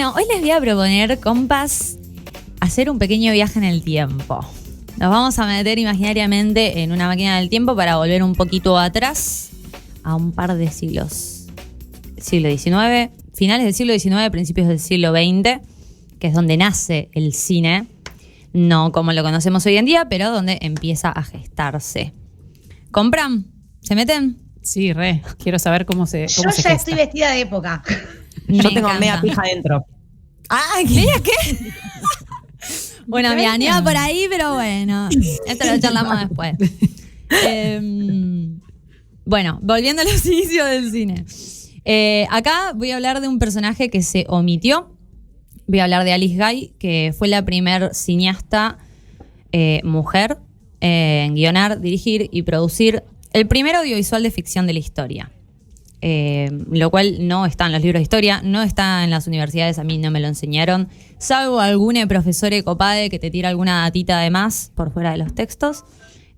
Bueno, hoy les voy a proponer, compas, hacer un pequeño viaje en el tiempo. Nos vamos a meter imaginariamente en una máquina del tiempo para volver un poquito atrás a un par de siglos. Siglo XIX, finales del siglo XIX, principios del siglo XX, que es donde nace el cine. No como lo conocemos hoy en día, pero donde empieza a gestarse. ¿Compran? ¿Se meten? Sí, re. Quiero saber cómo se Yo se ya gesta. estoy vestida de época. Yo tengo encanta. media pija adentro. ¡Ay, ¿media qué? Bueno, mira, ni iba por ahí, pero bueno. Esto lo charlamos después. Bueno, volviendo a los inicios del cine. Acá voy a hablar de un personaje que se omitió. Voy a hablar de Alice Guy, que fue la primer cineasta mujer en guionar, dirigir y producir el primer audiovisual de ficción de la historia. Lo cual no está en los libros de historia, no está en las universidades, a mí no me lo enseñaron, salvo algún profesor copade que te tira alguna datita de más por fuera de los textos.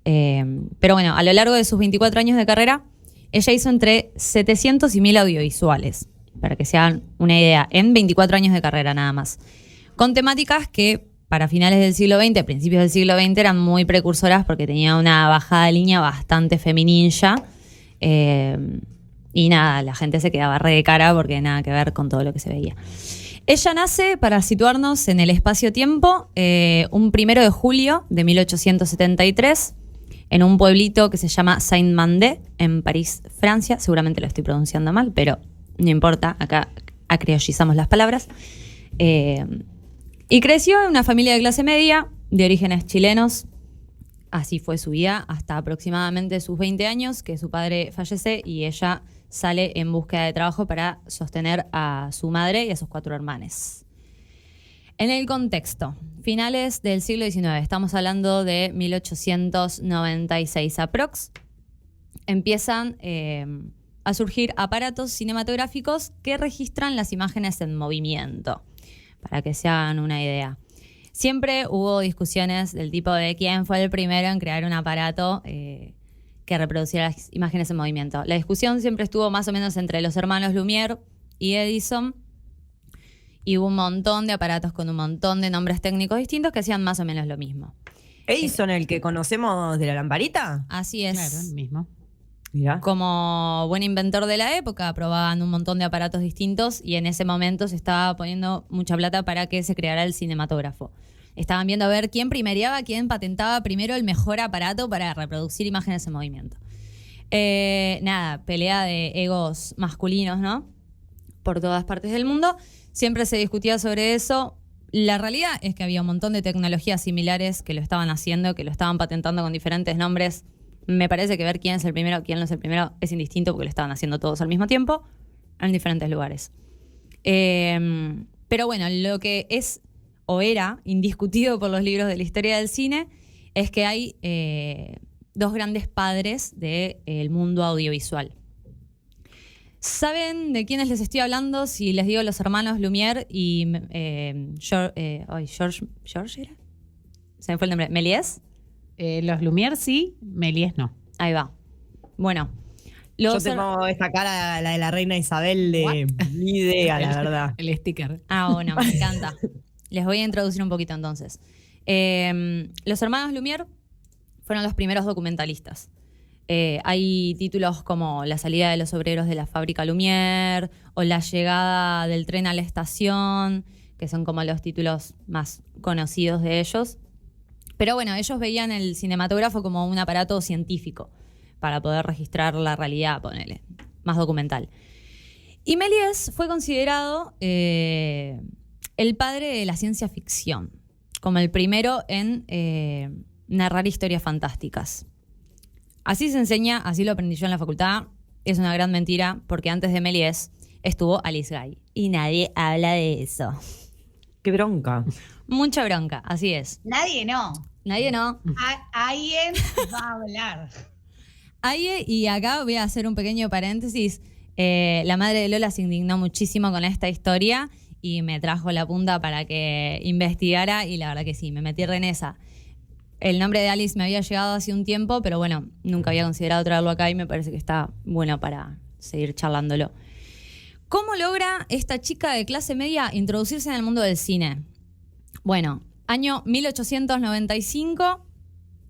Pero bueno, a lo largo de sus 24 años de carrera, ella hizo entre 700 y 1000 audiovisuales, para que se hagan una idea, en 24 años de carrera nada más, con temáticas que para finales del siglo XX, principios del siglo XX, eran muy precursoras porque tenía una bajada de línea bastante feminilla. Y nada, la gente se quedaba re de cara porque nada que ver con todo lo que se veía. Ella nace, para situarnos en el espacio-tiempo, un 1 de julio de 1873, en un pueblito que se llama Saint-Mandé, en París, Francia. Seguramente lo estoy pronunciando mal, pero no importa, acá acriollizamos las palabras. Y creció en una familia de clase media, de orígenes chilenos. Así fue su vida hasta aproximadamente sus 20 años, que su padre fallece y ella sale en búsqueda de trabajo para sostener a su madre y a sus 4 hermanos. En el contexto, finales del siglo XIX, estamos hablando de 1896 aprox, empiezan a surgir aparatos cinematográficos que registran las imágenes en movimiento, para que se hagan una idea. Siempre hubo discusiones del tipo de quién fue el primero en crear un aparato que reproduciera las imágenes en movimiento. La discusión siempre estuvo más o menos entre los hermanos Lumière y Edison, y hubo un montón de aparatos con un montón de nombres técnicos distintos que hacían más o menos lo mismo. ¿Edison, el que conocemos de la lamparita? Así es. Claro, el mismo. Mirá. Como buen inventor de la época, probaban un montón de aparatos distintos y en ese momento se estaba poniendo mucha plata para que se creara el cinematógrafo. Estaban viendo a ver quién primereaba, quién patentaba primero el mejor aparato para reproducir imágenes en movimiento. Nada, pelea de egos masculinos, ¿no? Por todas partes del mundo. Siempre se discutía sobre eso. La realidad es que había un montón de tecnologías similares que lo estaban haciendo, que lo estaban patentando con diferentes nombres. Me parece que ver quién es el primero, quién no es el primero, es indistinto porque lo estaban haciendo todos al mismo tiempo en diferentes lugares. Pero bueno, lo que es o era indiscutido por los libros de la historia del cine es que hay 2 grandes padres del mundo audiovisual. ¿Saben de quiénes les estoy hablando? Si les digo los hermanos Lumière y George ¿era? Se me fue el nombre. ¿Méliès? Los Lumière sí, Méliès no. Ahí va. Bueno. Yo tengo esta cara, la de la reina Isabel, de ni idea, la verdad. El sticker. Ah, bueno, me encanta. Les voy a introducir un poquito entonces. Los hermanos Lumière fueron los primeros documentalistas. Hay títulos como La salida de los obreros de la fábrica Lumière o La llegada del tren a la estación, que son como los títulos más conocidos de ellos. Pero bueno, ellos veían el cinematógrafo como un aparato científico para poder registrar la realidad, ponele, más documental. Y Méliès fue considerado el padre de la ciencia ficción, como el primero en narrar historias fantásticas. Así se enseña, así lo aprendí yo en la facultad. Es una gran mentira, porque antes de Méliès estuvo Alice Guy. Y nadie habla de eso. Qué bronca. Mucha bronca, así es. Nadie no. Nadie no. Alguien va a hablar. Y acá voy a hacer un pequeño paréntesis. La madre de Lola se indignó muchísimo con esta historia y me trajo la punta para que investigara y la verdad que sí, me metí re en esa. El nombre de Alice me había llegado hace un tiempo, pero bueno, nunca había considerado traerlo acá y me parece que está bueno para seguir charlándolo. ¿Cómo logra esta chica de clase media introducirse en el mundo del cine? Bueno, año 1895,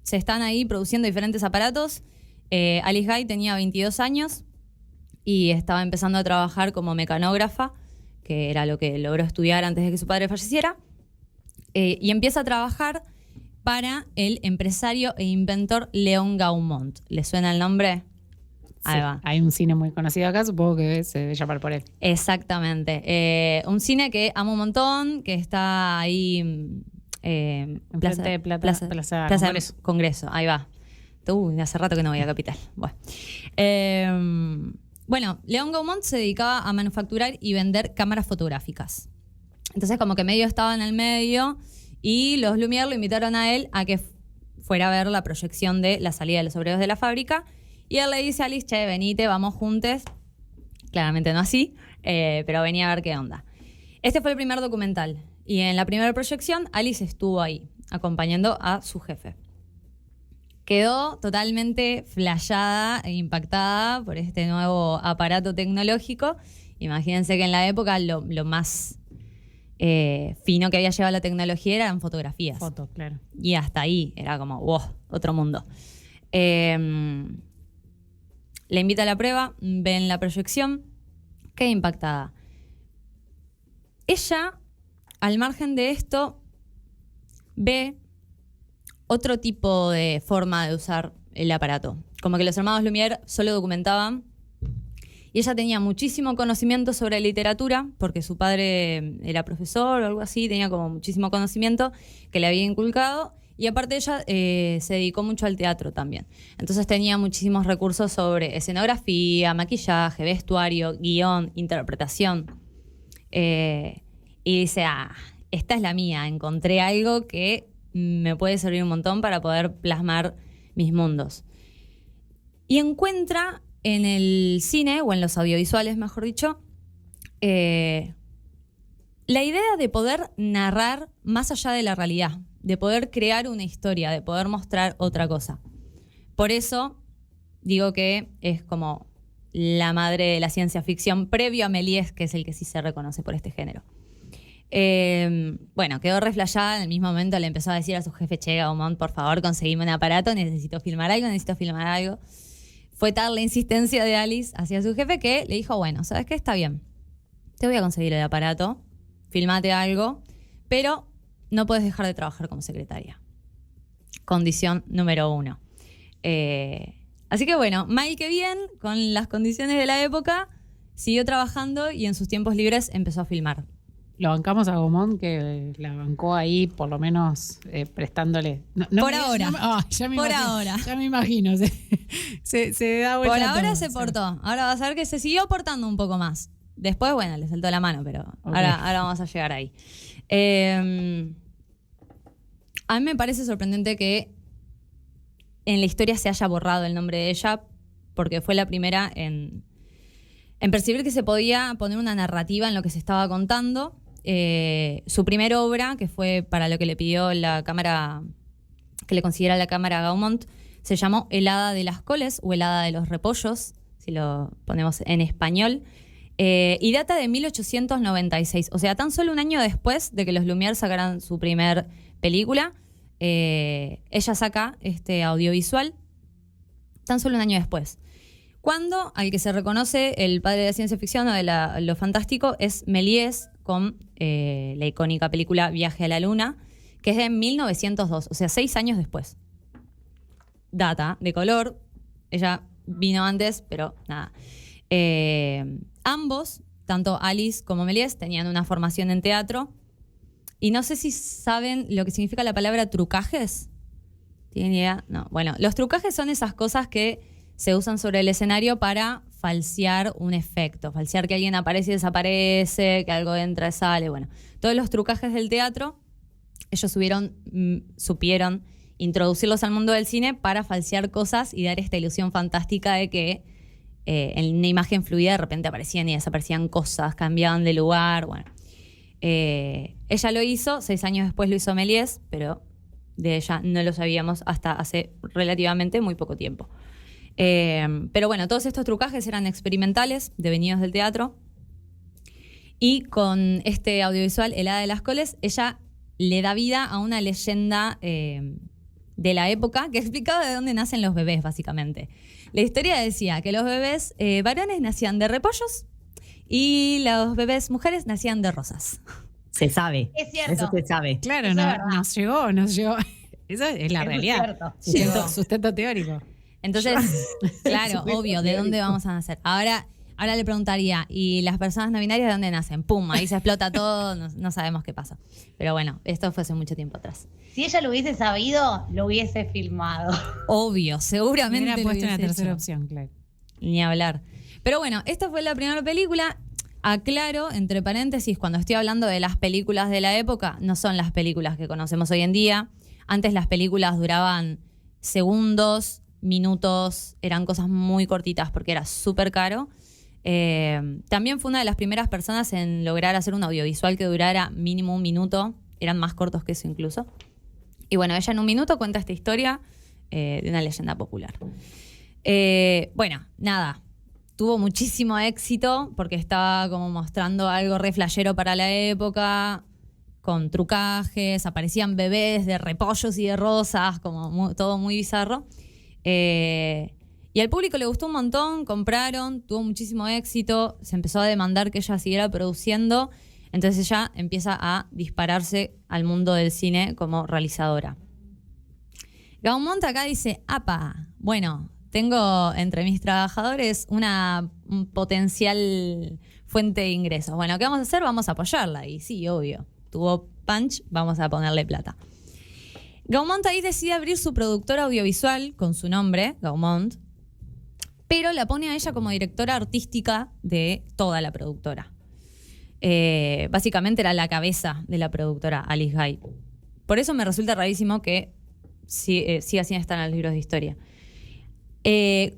se están ahí produciendo diferentes aparatos. Alice Guy tenía 22 años y estaba empezando a trabajar como mecanógrafa, que era lo que logró estudiar antes de que su padre falleciera. Y empieza a trabajar para el empresario e inventor León Gaumont. ¿Le suena el nombre? Ahí Sí, va. hay un cine muy conocido acá, supongo que se debe llamar por él. Exactamente. Un cine que amo un montón, que está ahí en Enfrente de Plaza Congreso. Congreso. Ahí va. Hace rato que no voy a Capital. Bueno, León Gaumont se dedicaba a manufacturar y vender cámaras fotográficas. Entonces como que medio estaba en el medio y los Lumière lo invitaron a él a que fuera a ver la proyección de la salida de los obreros de la fábrica. Y él le dice a Alice, che, venite, vamos juntos. Claramente no así, pero venía a ver qué onda. Este fue el primer documental. Y en la primera proyección, Alice estuvo ahí, acompañando a su jefe. Quedó totalmente flasheada e impactada por este nuevo aparato tecnológico. Imagínense que en la época lo más fino que había llevado la tecnología eran fotografías. Fotos, claro. Y hasta ahí era como, wow, otro mundo. Le invita a la prueba, ven la proyección, queda impactada. Ella, al margen de esto, ve otro tipo de forma de usar el aparato. Como que los hermanos Lumière solo documentaban y ella tenía muchísimo conocimiento sobre literatura porque su padre era profesor o algo así, tenía como muchísimo conocimiento que le había inculcado. Y aparte ella se dedicó mucho al teatro también. Entonces tenía muchísimos recursos sobre escenografía, maquillaje, vestuario, guión, interpretación. Y dice, esta es la mía. Encontré algo que me puede servir un montón para poder plasmar mis mundos. Y encuentra en el cine, o en los audiovisuales, mejor dicho, la idea de poder narrar más allá de la realidad, de poder crear una historia, de poder mostrar otra cosa. Por eso digo que es como la madre de la ciencia ficción, previo a Méliès, que es el que sí se reconoce por este género. Bueno, quedó reflejada. En el mismo momento le empezó a decir a su jefe, che, Gaumont, por favor, conseguime un aparato, necesito filmar algo. Fue tal la insistencia de Alice hacia su jefe que le dijo, bueno, ¿sabes qué? Está bien, te voy a conseguir el aparato, filmate algo, pero no puedes dejar de trabajar como secretaria. Condición número 1. Así que bueno, mal que bien, con las condiciones de la época, siguió trabajando y en sus tiempos libres empezó a filmar. Lo bancamos a Gaumont, que la bancó ahí, por lo menos prestándole. Por ahora. Ya me imagino. Se da vuelta. Por ahora todo, se portó. Ahora vas a ver que se siguió portando un poco más. Después, bueno, le saltó la mano, pero Okay. ahora vamos a llegar ahí. A mí me parece sorprendente que en la historia se haya borrado el nombre de ella, porque fue la primera en percibir que se podía poner una narrativa en lo que se estaba contando. Su primera obra, que fue para lo que le pidió la cámara, que le consiguiera la cámara Gaumont, se llamó El Hada de las Coles o El Hada de los Repollos, si lo ponemos en español, y data de 1896, o sea, tan solo un año después de que los Lumière sacaran su primer película. Ella saca este audiovisual tan solo un año después. Cuando al que se reconoce el padre de la ciencia ficción o de lo fantástico es Méliès con la icónica película Viaje a la Luna, que es de 1902, o sea, 6 años después. Data de color, ella vino antes, pero nada. Ambos, tanto Alice como Méliès, tenían una formación en teatro. Y no sé si saben lo que significa la palabra trucajes. ¿Tienen idea? No. Bueno, los trucajes son esas cosas que se usan sobre el escenario para falsear un efecto, falsear que alguien aparece y desaparece, que algo entra y sale. Bueno, todos los trucajes del teatro, ellos supieron introducirlos al mundo del cine para falsear cosas y dar esta ilusión fantástica de que en una imagen fluida de repente aparecían y desaparecían cosas, cambiaban de lugar. Bueno, ella lo hizo, 6 años después lo hizo Méliès, pero de ella no lo sabíamos hasta hace relativamente muy poco tiempo. Pero bueno, todos estos trucajes eran experimentales, devenidos del teatro, Y con este audiovisual, El Hada de las Coles, ella le da vida a una leyenda de la época que explicaba de dónde nacen los bebés, básicamente. La historia decía que los bebés varones nacían de repollos y los bebés mujeres nacían de rosas. Se sabe. Es cierto. Eso se sabe. Claro, Eso es verdad. nos llegó. Eso es la Es muy realidad. cierto. Sustento teórico. Entonces, claro, obvio, ¿de dónde vamos a nacer? Ahora le preguntaría, ¿y las personas no binarias de dónde nacen? ¡Pum! Ahí se explota todo, no sabemos qué pasa. Pero bueno, esto fue hace mucho tiempo atrás. Si ella lo hubiese sabido, lo hubiese filmado. Obvio, seguramente Hubiera lo puesto una hubiese tercera hecho. opción, claro. Ni hablar. Pero bueno, esta fue la primera película. Aclaro, entre paréntesis, cuando estoy hablando de las películas de la época, no son las películas que conocemos hoy en día. Antes las películas duraban segundos, minutos, eran cosas muy cortitas porque era súper caro. También fue una de las primeras personas en lograr hacer un audiovisual que durara mínimo un minuto. Eran más cortos que eso incluso. Y bueno, ella en un minuto cuenta esta historia de una leyenda popular. Bueno, nada. Tuvo muchísimo éxito porque estaba como mostrando algo re flashero para la época, con trucajes, aparecían bebés de repollos y de rosas, como todo muy bizarro. Y al público le gustó un montón, compraron, tuvo muchísimo éxito, se empezó a demandar que ella siguiera produciendo, entonces ella empieza a dispararse al mundo del cine como realizadora. Gaumont acá dice, apa, bueno, tengo entre mis trabajadores una potencial fuente de ingresos. Bueno, ¿qué vamos a hacer? Vamos a apoyarla. Y sí, obvio, tuvo punch, vamos a ponerle plata. Gaumont ahí decide abrir su productora audiovisual con su nombre, Gaumont, pero la pone a ella como directora artística de toda la productora. Básicamente era la cabeza de la productora, Alice Guy. Por eso me resulta rarísimo que siga sin estar en los libros de historia.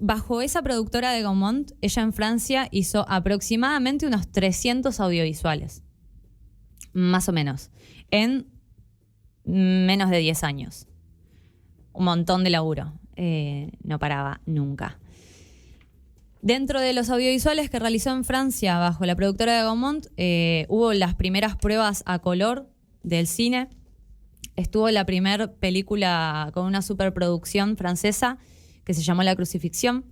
Bajo esa productora de Gaumont, ella en Francia hizo aproximadamente unos 300 audiovisuales. Más o menos. En menos de 10 años. Un montón de laburo. No paraba nunca. Dentro de los audiovisuales que realizó en Francia bajo la productora de Gaumont, hubo las primeras pruebas a color del cine. Estuvo la primera película con una superproducción francesa que se llamó La Crucifixión,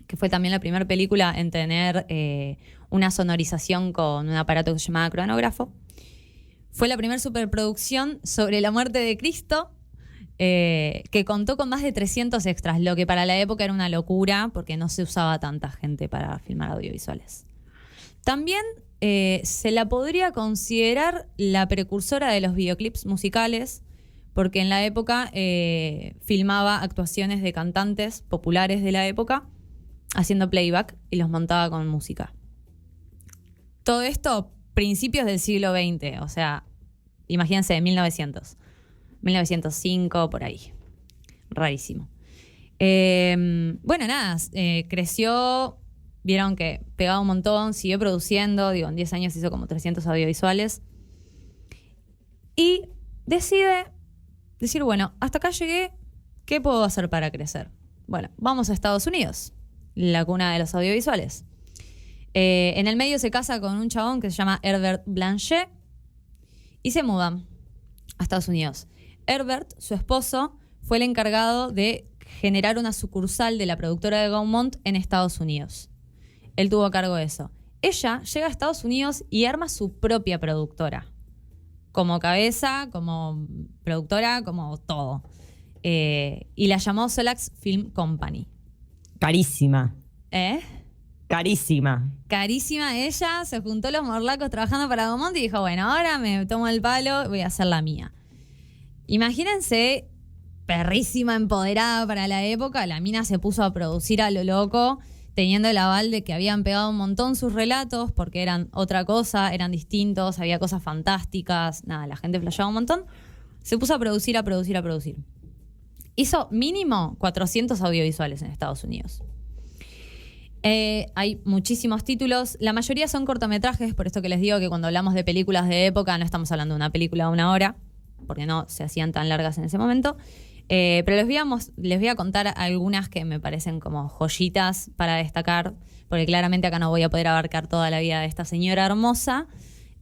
que fue también la primera película en tener una sonorización con un aparato que se llamaba cronógrafo. Fue la primera superproducción sobre la muerte de Cristo, que contó con más de 300 extras, lo que para la época era una locura porque no se usaba tanta gente para filmar audiovisuales. También se la podría considerar la precursora de los videoclips musicales, porque en la época filmaba actuaciones de cantantes populares de la época haciendo playback y los montaba con música. Todo esto principios del siglo XX, o sea, imagínense, 1905, por ahí. Rarísimo. Bueno, nada, creció, vieron que pegaba un montón, siguió produciendo, en 10 años hizo como 300 audiovisuales. Y decide decir, bueno, hasta acá llegué, ¿qué puedo hacer para crecer? Bueno, vamos a Estados Unidos, la cuna de los audiovisuales. En el medio se casa con un chabón que se llama Herbert Blanchet y se mudan a Estados Unidos. Herbert, su esposo, fue el encargado de generar una sucursal de la productora de Gaumont en Estados Unidos. Él tuvo a cargo de eso. Ella llega a Estados Unidos y arma su propia productora. Como cabeza, como productora, como todo. Y la llamó Solax Film Company. Carísima. ¿Eh? Carísima. Carísima ella, se juntó los morlacos trabajando para Gaumont y dijo, bueno, ahora me tomo el palo, voy a hacer la mía. Imagínense, perrísima, empoderada para la época, la mina se puso a producir a lo loco, teniendo el aval de que habían pegado un montón sus relatos, porque eran otra cosa, eran distintos, había cosas fantásticas, nada, la gente flasheaba un montón. Se puso a producir. Hizo mínimo 400 audiovisuales en Estados Unidos. Hay muchísimos títulos, la mayoría son cortometrajes, por esto que les digo que cuando hablamos de películas de época no estamos hablando de una película de 1 hora, porque no se hacían tan largas en ese momento. Pero les voy a contar algunas que me parecen como joyitas para destacar, porque claramente acá no voy a poder abarcar toda la vida de esta señora hermosa.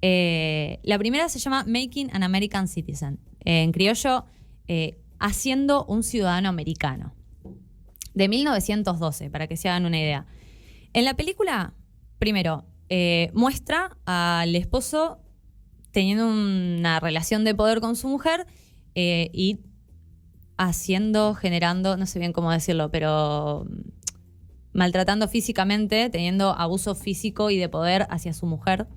La primera se llama Making an American Citizen. En criollo, haciendo un ciudadano americano. De 1912, para que se hagan una idea. En la película, primero, muestra al esposo teniendo una relación de poder con su mujer y generando, no sé bien cómo decirlo, pero maltratando físicamente, teniendo abuso físico y de poder hacia su mujer.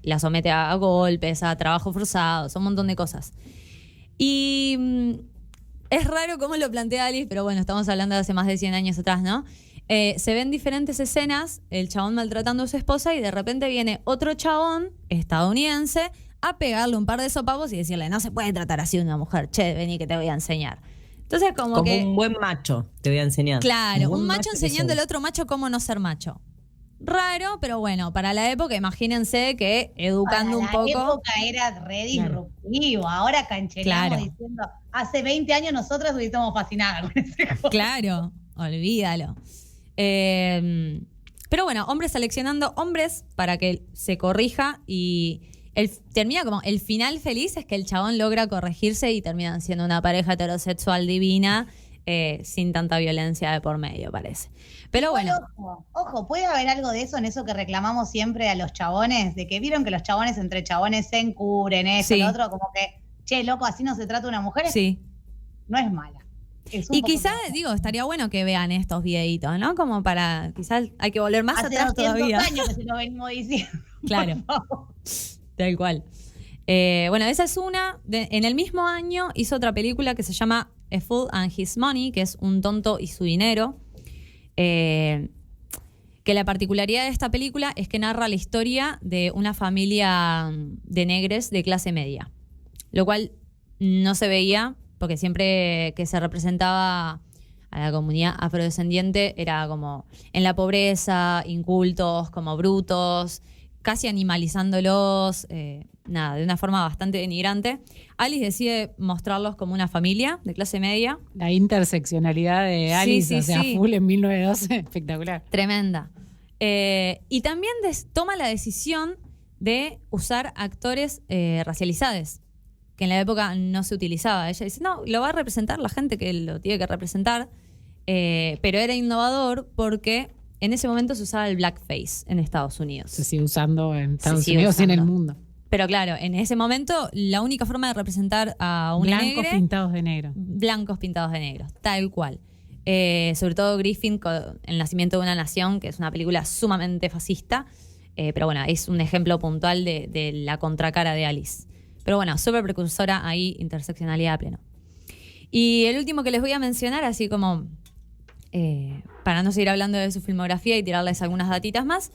La somete a golpes, a trabajos forzados, a un montón de cosas. Y es raro cómo lo plantea Alice, pero bueno, estamos hablando de hace más de 100 años atrás, ¿no? Se ven diferentes escenas, el chabón maltratando a su esposa y de repente viene otro chabón estadounidense a pegarle un par de sopapos y decirle, no se puede tratar así a una mujer, che, vení que te voy a enseñar. Entonces como que... un buen macho te voy a enseñar. Claro, un buen macho enseñando al otro macho cómo no ser macho. Raro, pero bueno, para la época, imagínense que educando un poco... Para la época era re disruptivo. Ahora canchereamos diciendo, hace 20 años nosotros hubiésemos fascinado con ese juego. Claro, olvídalo. Pero bueno, hombres seleccionando hombres para que se corrija y termina como el final feliz es que el chabón logra corregirse y terminan siendo una pareja heterosexual divina sin tanta violencia de por medio, parece. Pero bueno. Ojo, ¿puede haber algo de eso en eso que reclamamos siempre a los chabones? De que vieron que los chabones entre chabones se encubren, eso, lo otro, como que, che, loco, así no se trata una mujer. Sí. No es mala. Y quizás, estaría bueno que vean estos videitos, ¿no? Como para, quizás hay que volver más atrás todavía. Hace 200 años que se lo venimos diciendo. Claro. Tal cual. Bueno, esa es una. En el mismo año hizo otra película que se llama A Fool and His Money, que es Un tonto y su dinero. Que la particularidad de esta película es que narra la historia de una familia de negres de clase media. Lo cual no se veía, porque siempre que se representaba a la comunidad afrodescendiente era como en la pobreza, incultos, como brutos, casi animalizándolos, de una forma bastante denigrante. Alice decide mostrarlos como una familia de clase media. La interseccionalidad de Alice, full en 1912, espectacular. Tremenda. Y también toma la decisión de usar actores racializados, que en la época no se utilizaba. Ella dice, no, lo va a representar la gente que lo tiene que representar, pero era innovador porque en ese momento se usaba el blackface en Estados Unidos. Se sigue usando en Estados Unidos y en el mundo. Pero claro, en ese momento la única forma de representar a un negro... Blancos pintados de negro. Blancos pintados de negro, tal cual. Sobre todo Griffin con El nacimiento de una nación, que es una película sumamente fascista, pero bueno, es un ejemplo puntual de la contracara de Alice. Pero bueno, súper precursora ahí, interseccionalidad a pleno. Y el último que les voy a mencionar, así como para no seguir hablando de su filmografía y tirarles algunas datitas más.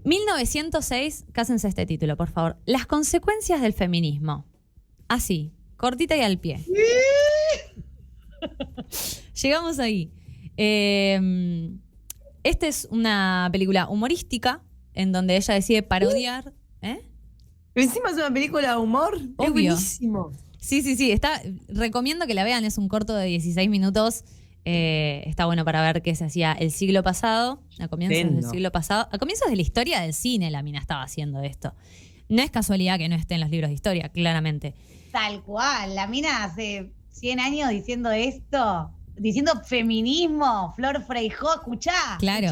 1906, cásense este título, por favor. Las consecuencias del feminismo. Así, cortita y al pie. Llegamos ahí. Esta es una película humorística en donde ella decide parodiar. Pero encima es una película de humor. Obvio. Es buenísimo. Sí. Recomiendo que la vean, es un corto de 16 minutos. Está bueno para ver qué se hacía el siglo pasado, a comienzos del siglo pasado. A comienzos de la historia del cine la mina estaba haciendo esto. No es casualidad que no esté en los libros de historia, claramente. Tal cual, la mina hace 100 años diciendo esto, diciendo feminismo, Flor Freijó, escuchá. Claro.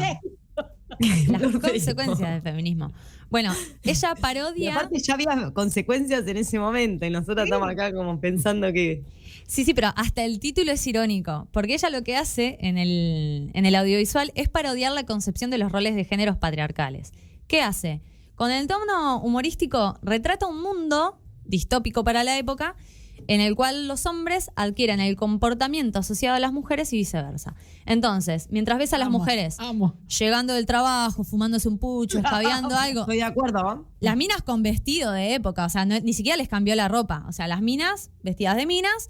Las consecuencias del feminismo. Bueno, ella parodia... Y aparte ya había consecuencias en ese momento y nosotros estamos acá como pensando que... Sí, pero hasta el título es irónico, porque ella lo que hace en el audiovisual es parodiar la concepción de los roles de géneros patriarcales. ¿Qué hace? Con el tono humorístico retrata un mundo distópico para la época en el cual los hombres adquieren el comportamiento asociado a las mujeres y viceversa. Entonces, mientras ves a las mujeres llegando del trabajo, fumándose un pucho, escabeando algo... Estoy de acuerdo, ¿no? Las minas con vestido de época, o sea, ni siquiera les cambió la ropa. O sea, las minas vestidas de minas,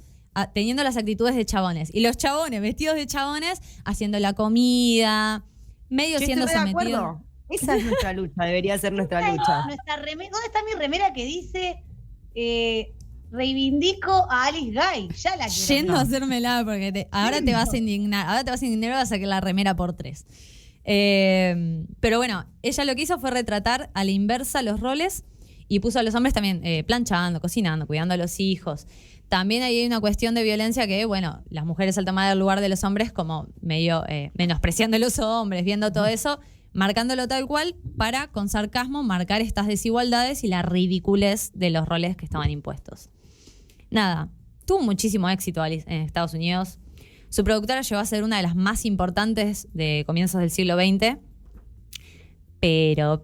teniendo las actitudes de chabones. Y los chabones vestidos de chabones haciendo la comida, medio siendo sometidos. Esa es nuestra lucha, debería ser nuestra lucha. ¿Dónde está mi remera que dice... reivindico a Alice Guy. Ya la quiero. Yendo a hacérmela porque ahora te vas a indignar. Ahora te vas a indignar y vas a sacar la remera por 3. Pero bueno, ella lo que hizo fue retratar a la inversa los roles y puso a los hombres también planchando, cocinando, cuidando a los hijos. También ahí hay una cuestión de violencia que, bueno, las mujeres al tomar el lugar de los hombres como medio menospreciando a los hombres, viendo todo eso, marcándolo tal cual para, con sarcasmo, marcar estas desigualdades y la ridiculez de los roles que estaban impuestos. Nada, tuvo muchísimo éxito Alice en Estados Unidos. Su productora llegó a ser una de las más importantes de comienzos del siglo XX. Pero,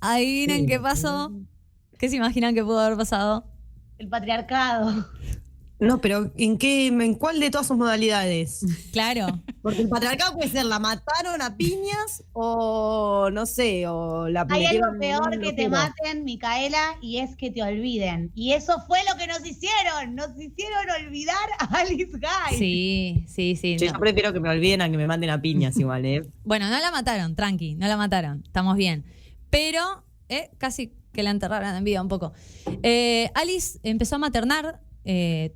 adivinen qué pasó. ¿Qué se imaginan que pudo haber pasado? El patriarcado. No, pero ¿en cuál de todas sus modalidades? Claro. Porque el patriarcado puede ser la mataron a piñas o no sé, o la Hay algo metieron peor en que un te locura. maten, Micaela, y es que te olviden. Y eso fue lo que nos hicieron. Nos hicieron olvidar a Alice Guy. Sí. Che, No. yo prefiero que me olviden a que me manden a piñas igual, ¿eh? Bueno, no la mataron, tranqui, no la mataron. Estamos bien. Pero casi que la enterraron en vida un poco. Alice empezó a maternar,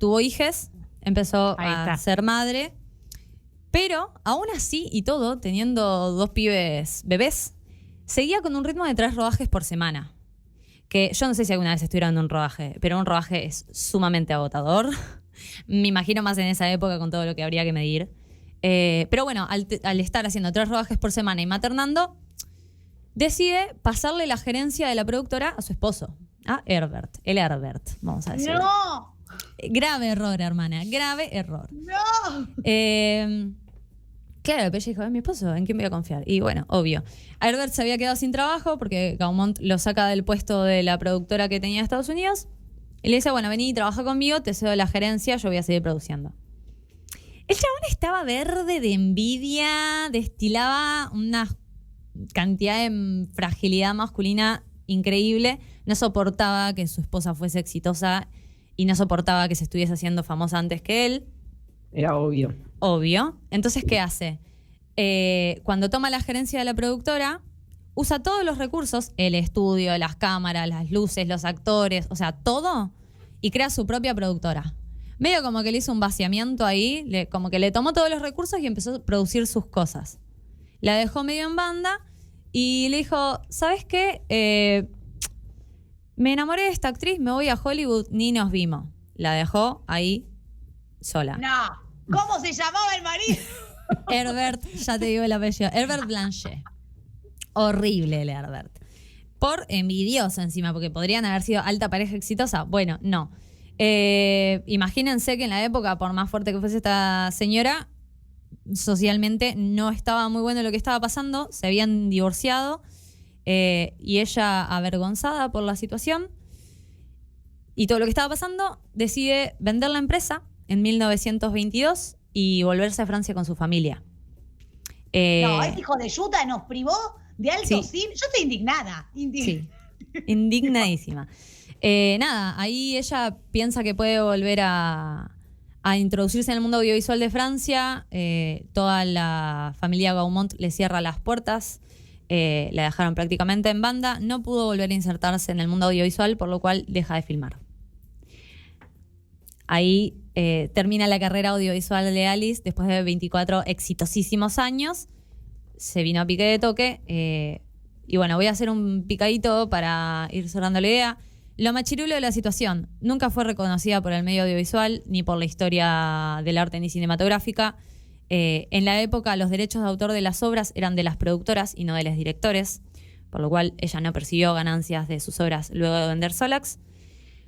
tuvo hijes, empezó Ahí a está. ser madre. Pero aún así y todo, teniendo 2 pibes bebés, seguía con un ritmo de 3 rodajes por semana. Que yo no sé si alguna vez estuvieron en un rodaje, pero un rodaje es sumamente agotador. Me imagino más en esa época con todo lo que habría que medir. Pero bueno, al estar haciendo 3 rodajes por semana y maternando, decide pasarle la gerencia de la productora a su esposo, a Herbert. El Herbert, vamos a decir. ¡No! Grave error, hermana, grave error. ¡No! Claro, pero ella dijo, es mi esposo, ¿en quién voy a confiar? Y bueno, obvio. Herbert se había quedado sin trabajo porque Gaumont lo saca del puesto de la productora que tenía en Estados Unidos y le dice, bueno, vení, trabaja conmigo, te cedo la gerencia, yo voy a seguir produciendo. El chabón estaba verde de envidia, destilaba una cantidad de fragilidad masculina increíble, no soportaba que su esposa fuese exitosa y no soportaba que se estuviese haciendo famosa antes que él. Era obvio. Obvio. Entonces, ¿qué hace? Cuando toma la gerencia de la productora, usa todos los recursos, el estudio, las cámaras, las luces, los actores, o sea, todo, y crea su propia productora. Medio como que le hizo un vaciamiento ahí, como que le tomó todos los recursos y empezó a producir sus cosas. La dejó medio en banda y le dijo, ¿sabes qué? Me enamoré de esta actriz, me voy a Hollywood, ni nos vimos. La dejó ahí sola. No. ¿Cómo se llamaba el marido? Herbert, ya te digo el apellido, Herbert Blanchet. Horrible el Herbert. Por envidioso encima, porque podrían haber sido alta pareja exitosa. Bueno, no. Imagínense que en la época, por más fuerte que fuese esta señora, socialmente no estaba muy bueno lo que estaba pasando, se habían divorciado y ella, avergonzada por la situación y todo lo que estaba pasando, decide vender la empresa en 1922 y volverse a Francia con su familia. No, este hijo de yuta nos privó de alto Sí. cine. Yo estoy indignada. Sí, indignadísima. Nada, ahí ella piensa que puede volver a introducirse en el mundo audiovisual de Francia. Toda la familia Gaumont le cierra las puertas, la dejaron prácticamente en banda. No pudo volver a insertarse en el mundo audiovisual, por lo cual deja de filmar. Ahí termina la carrera audiovisual de Alice después de 24 exitosísimos años. Se vino a pique de toque. Y bueno, voy a hacer un picadito para ir cerrando la idea. Lo machirulo de la situación. Nunca fue reconocida por el medio audiovisual ni por la historia del arte ni cinematográfica. En la época los derechos de autor de las obras eran de las productoras y no de los directores, por lo cual ella no percibió ganancias de sus obras luego de vender Solax.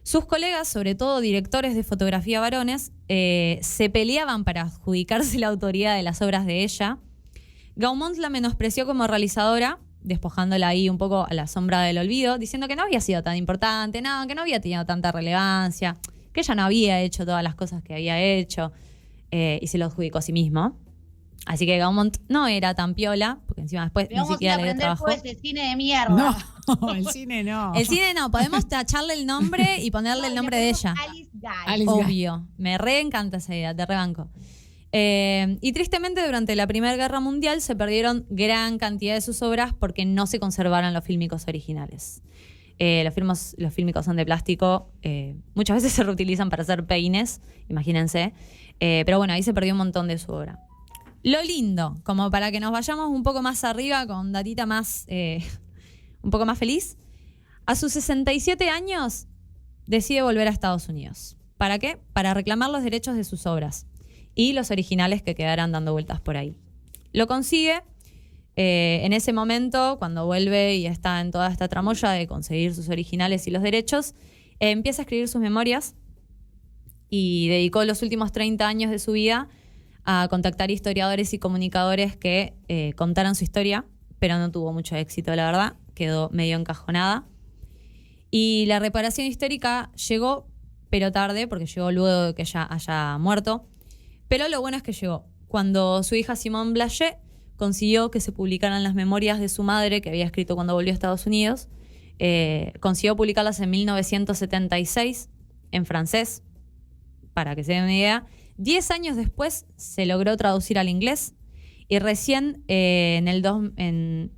Sus colegas, sobre todo directores de fotografía varones, se peleaban para adjudicarse la autoría de las obras de ella. Gaumont la menospreció como realizadora, despojándola ahí un poco a la sombra del olvido, diciendo que no había sido tan importante, que no había tenido tanta relevancia, que ella no había hecho todas las cosas que había hecho, y se lo adjudicó a sí mismo. Así que Gaumont no era tan piola, porque encima después Pero ni vamos a siquiera le dio aprender trabajo. ese cine de mierda. No, el cine no. El cine no, podemos tacharle el nombre y ponerle el nombre de ella. Alice Guy. Alice Guy. Obvio, me reencanta esa idea, te rebanco. Y tristemente durante la Primera Guerra Mundial se perdieron gran cantidad de sus obras porque no se conservaron los fílmicos originales. Los fílmicos son de plástico. Muchas veces se reutilizan para hacer peines, imagínense. Pero bueno, ahí se perdió un montón de su obra. Lo lindo, como para que nos vayamos un poco más arriba con datita más, un poco más feliz. A sus 67 años decide volver a Estados Unidos. ¿Para qué? Para reclamar los derechos de sus obras y los originales que quedaran dando vueltas por ahí. Lo consigue. En ese momento, cuando vuelve y está en toda esta tramoya de conseguir sus originales y los derechos, empieza a escribir sus memorias y dedicó los últimos 30 años de su vida a contactar historiadores y comunicadores que contaran su historia, pero no tuvo mucho éxito, la verdad. Quedó medio encajonada. Y la reparación histórica llegó, pero tarde, porque llegó luego de que ella haya muerto. Pero lo bueno es que llegó. Cuando su hija Simone Blaché consiguió que se publicaran las memorias de su madre, que había escrito cuando volvió a Estados Unidos, consiguió publicarlas en 1976 en francés, para que se den una idea. 10 años después se logró traducir al inglés y recién recién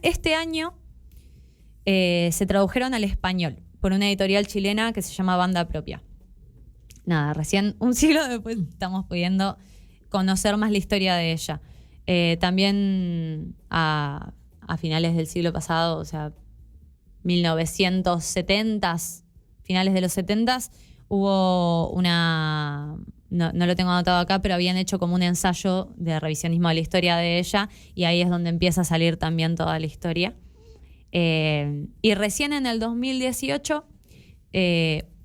este año se tradujeron al español por una editorial chilena que se llama Banda Propia. Nada, recién un siglo después estamos pudiendo conocer más la historia de ella. También a finales del siglo pasado, o sea, 1970s, finales de los 70s, hubo una... No lo tengo anotado acá, pero habían hecho como un ensayo de revisionismo de la historia de ella y ahí es donde empieza a salir también toda la historia. Y recién en el 2018,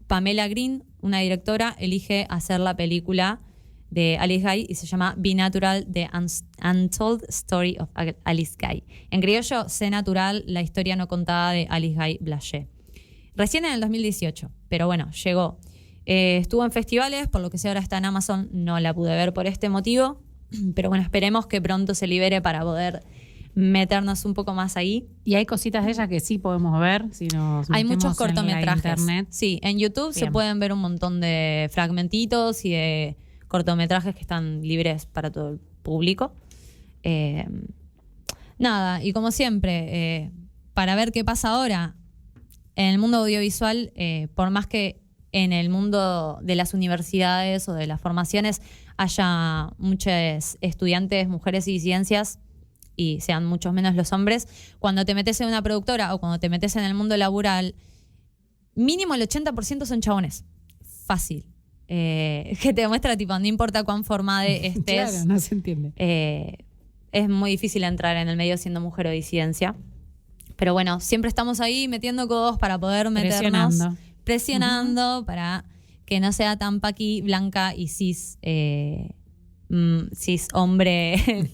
Pamela Green, una directora, elige hacer la película de Alice Guy y se llama Be Natural, The Untold Story of Alice Guy. En criollo, Sé Natural, la historia no contada de Alice Guy Blaché. Recién en el 2018, pero bueno, llegó. Estuvo en festivales, por lo que sé ahora está en Amazon, no la pude ver por este motivo, pero bueno, esperemos que pronto se libere para poder meternos un poco más ahí. Y hay cositas de ella que sí podemos ver, si nos hay muchos metemos en la cortometrajes. internet. Sí, en YouTube Bien. se pueden ver un montón de fragmentitos y de cortometrajes que están libres para todo el público. Nada, y como siempre, para ver qué pasa ahora en el mundo audiovisual, por más que en el mundo de las universidades o de las formaciones haya muchos estudiantes, mujeres y ciencias, y sean muchos menos los hombres, cuando te metes en una productora o cuando te metes en el mundo laboral, mínimo el 80% son chabones. Fácil. Que te demuestra, tipo, no importa cuán formada estés. Claro, no se entiende. Es muy difícil entrar en el medio siendo mujer o disidencia. Pero bueno, siempre estamos ahí metiendo codos para poder meternos. Presionando para que no sea tan paqui, blanca y cis hombre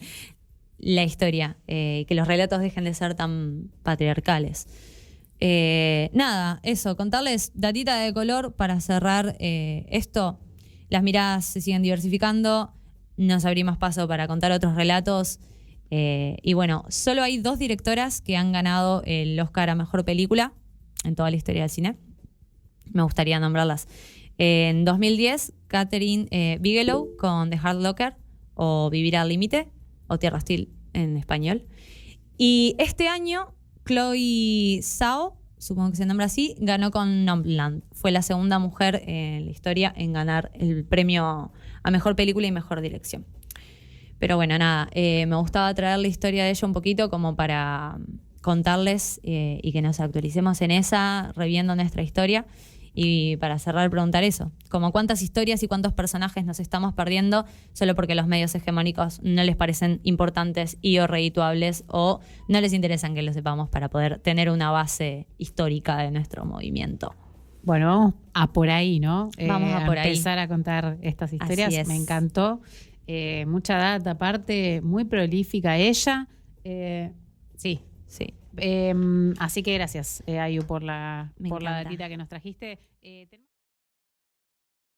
la historia. Que los relatos dejen de ser tan patriarcales. Nada, eso, contarles datita de color para cerrar esto. Las miradas se siguen diversificando, nos abrimos paso para contar otros relatos. Y bueno, solo hay 2 directoras que han ganado el Oscar a Mejor Película en toda la historia del cine. Me gustaría nombrarlas. En 2010, Catherine Bigelow con The Hard Locker, o Vivir al Límite, o Tierra Hostil en español. Y este año, Chloe Zhao, supongo que se nombra así, ganó con Nomadland. Fue la segunda mujer en la historia en ganar el premio a Mejor Película y Mejor Dirección. Pero bueno, nada, me gustaba traer la historia de ella un poquito como para contarles y que nos actualicemos en esa, reviendo nuestra historia. Y para cerrar, preguntar eso, como cuántas historias y cuántos personajes nos estamos perdiendo solo porque los medios hegemónicos no les parecen importantes y o redituables o no les interesan que lo sepamos para poder tener una base histórica de nuestro movimiento. Bueno, vamos a por ahí, ¿no? Vamos a por ahí. Empezar a contar estas historias. Así es. Me encantó. Mucha data aparte, muy prolífica ella. Sí. Así que gracias, Ayu, por la Me encanta. datita que nos trajiste.